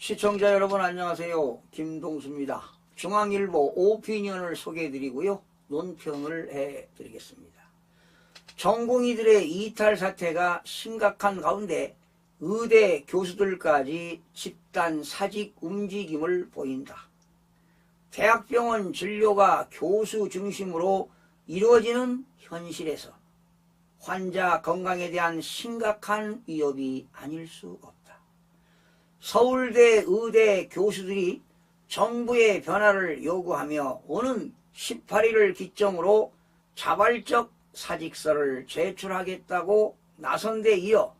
시청자 여러분 안녕하세요. 김동수입니다. 중앙일보 오피니언을 소개해드리고요. 논평을 해드리겠습니다. 전공의들의 이탈 사태가 심각한 가운데 의대 교수들까지 집단 사직 움직임을 보인다. 대학병원 진료가 교수 중심으로 이루어지는 현실에서 환자 건강에 대한 심각한 위협이 아닐 수 없다. 서울대 의대 교수들이 정부의 변화를 요구하며 오는 18일을 기점으로 자발적 사직서를 제출하겠다고 나선 데 이어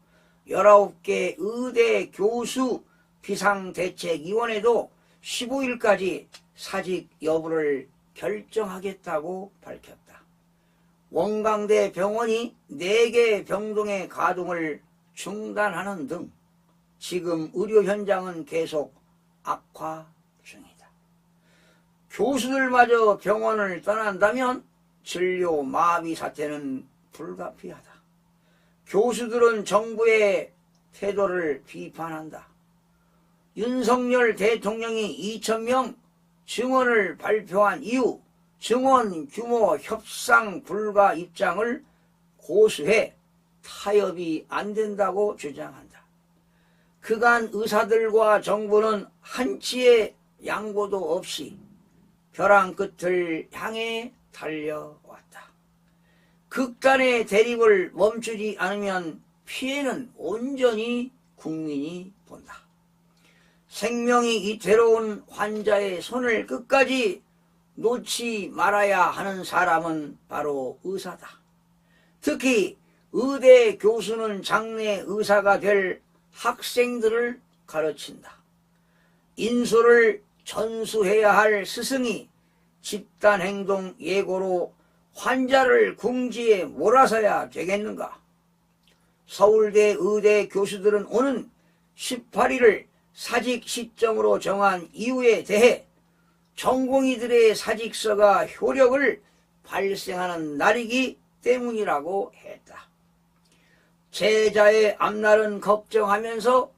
19개 의대 교수 비상대책위원회도 15일까지 사직 여부를 결정하겠다고 밝혔다. 원광대 병원이 4개 병동의 가동을 중단하는 등 지금 의료 현장은 계속 악화 중이다. 교수들마저 병원을 떠난다면 진료 마비 사태는 불가피하다. 교수들은 정부의 태도를 비판한다. 윤석열 대통령이 2,000명 증원을 발표한 이후 증원 규모 협상 불가 입장을 고수해 타협이 안 된다고 주장한다. 그간 의사들과 정부는 한치의 양보도 없이 벼랑 끝을 향해 달려왔다. 극단의 대립을 멈추지 않으면 피해는 온전히 국민이 본다. 생명이 이태로운 환자의 손을 끝까지 놓지 말아야 하는 사람은 바로 의사다. 특히 의대 교수는 장래 의사가 될 학생들을 가르친다. 인솔을 전수해야 할 스승이 집단행동 예고로 환자를 궁지에 몰아서야 되겠는가? 서울대 의대 교수들은 오는 18일을 사직 시점으로 정한 이유에 대해 전공의들의 사직서가 효력을 발생하는 날이기 때문이라고 했다. 제자의 앞날은 걱정하면서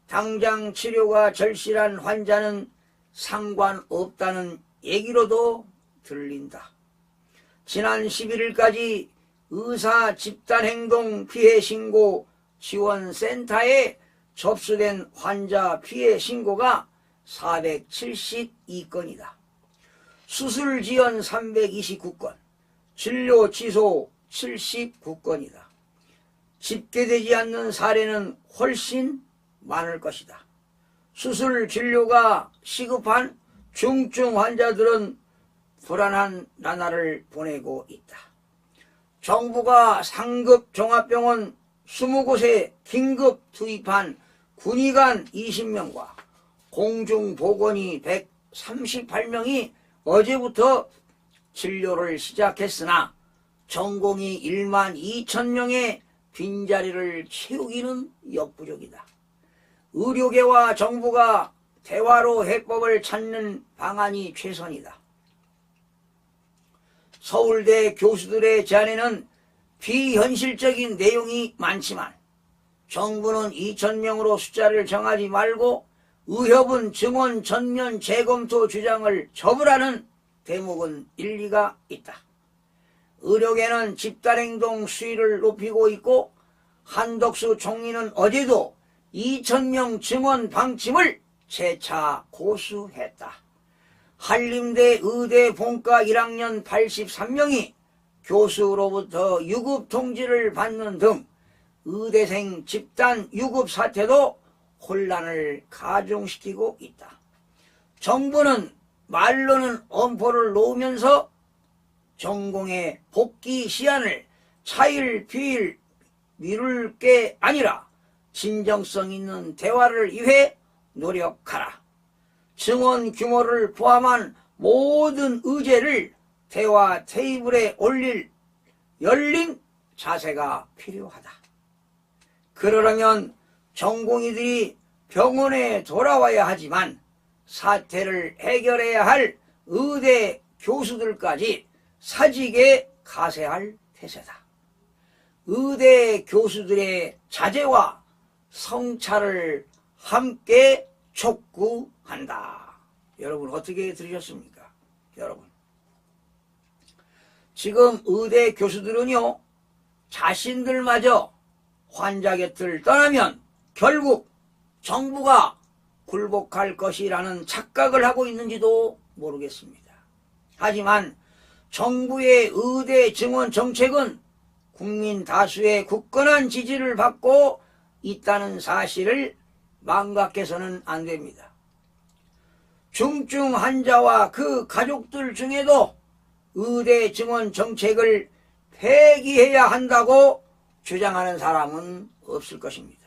당장 치료가 절실한 환자는 상관없다는 얘기로도 들린다. 지난 11일까지 의사 집단행동 피해 신고 지원센터에 접수된 환자 피해 신고가 472건이다. 수술 지연 329건, 진료 취소 79건이다. 집계되지 않는 사례는 훨씬 많을 것이다. 수술 진료가 시급한 중증 환자들은 불안한 나날을 보내고 있다. 정부가 상급 종합병원 20곳에 긴급 투입한 군의관 20명과 공중보건의 138명이 어제부터 진료를 시작했으나 전공의 1만 2천 명의 빈자리를 채우기는 역부족이다. 의료계와 정부가 대화로 해법을 찾는 방안이 최선이다. 서울대 교수들의 제안에는 비현실적인 내용이 많지만 정부는 2,000명으로 숫자를 정하지 말고 의협은 증원 전면 재검토 주장을 접으라는 대목은 일리가 있다. 의료계는 집단행동 수위를 높이고 있고 한덕수 총리는 어제도 2,000명 증원 방침을 재차 고수했다. 한림대 의대 본과 1학년 83명이 교수로부터 유급 통지를 받는 등 의대생 집단 유급 사태도 혼란을 가중시키고 있다. 정부는 말로는 엄포를 놓으면서 전공의 복귀 시한을 차일 피일 미룰 게 아니라 진정성 있는 대화를 위해 노력하라. 증원 규모를 포함한 모든 의제를 대화 테이블에 올릴 열린 자세가 필요하다. 그러려면 전공의들이 병원에 돌아와야 하지만 사태를 해결해야 할 의대 교수들까지 사직에 가세할 태세다. 의대 교수들의 자제와 성찰을 함께 촉구한다. 여러분 어떻게 들으셨습니까? 여러분 지금 의대 교수들은요 자신들마저 환자 곁을 떠나면 결국 정부가 굴복할 것이라는 착각을 하고 있는지도 모르겠습니다. 하지만 정부의 의대 증원 정책은 국민 다수의 굳건한 지지를 받고 있다는 사실을 망각해서는 안 됩니다. 중증 환자와 그 가족들 중에도 의대 증원 정책을 폐기해야 한다고 주장하는 사람은 없을 것입니다.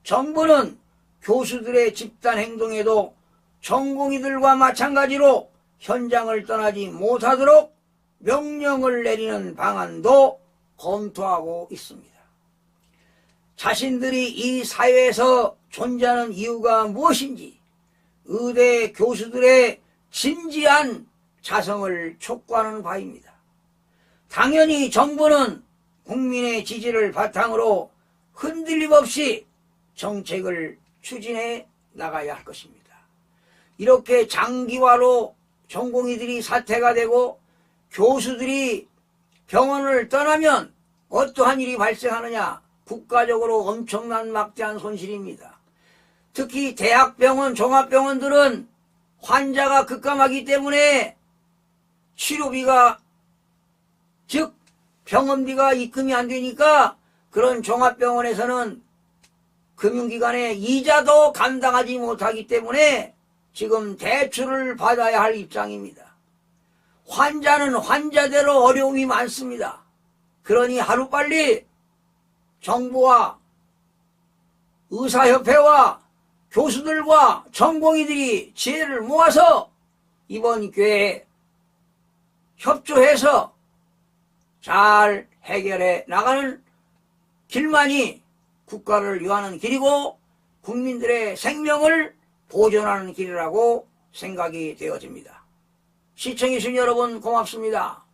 정부는 교수들의 집단 행동에도 전공의들과 마찬가지로 현장을 떠나지 못하도록 명령을 내리는 방안도 검토하고 있습니다. 자신들이 이 사회에서 존재하는 이유가 무엇인지 의대 교수들의 진지한 자성을 촉구하는 바입니다. 당연히 정부는 국민의 지지를 바탕으로 흔들림 없이 정책을 추진해 나가야 할 것입니다. 이렇게 장기화로 전공의들이 사퇴가 되고 교수들이 병원을 떠나면 어떠한 일이 발생하느냐? 국가적으로 엄청난 막대한 손실입니다. 특히 대학병원, 종합병원들은 환자가 급감하기 때문에 치료비가 즉 병원비가 입금이 안 되니까 그런 종합병원에서는 금융기관의 이자도 감당하지 못하기 때문에 지금 대출을 받아야 할 입장입니다. 환자는 환자대로 어려움이 많습니다. 그러니 하루빨리 정부와 의사협회와 교수들과 전공의들이 지혜를 모아서 이번 기회에 협조해서 잘 해결해 나가는 길만이 국가를 위하는 길이고 국민들의 생명을 보존하는 길이라고 생각이 되어집니다. 시청해주신 여러분 고맙습니다.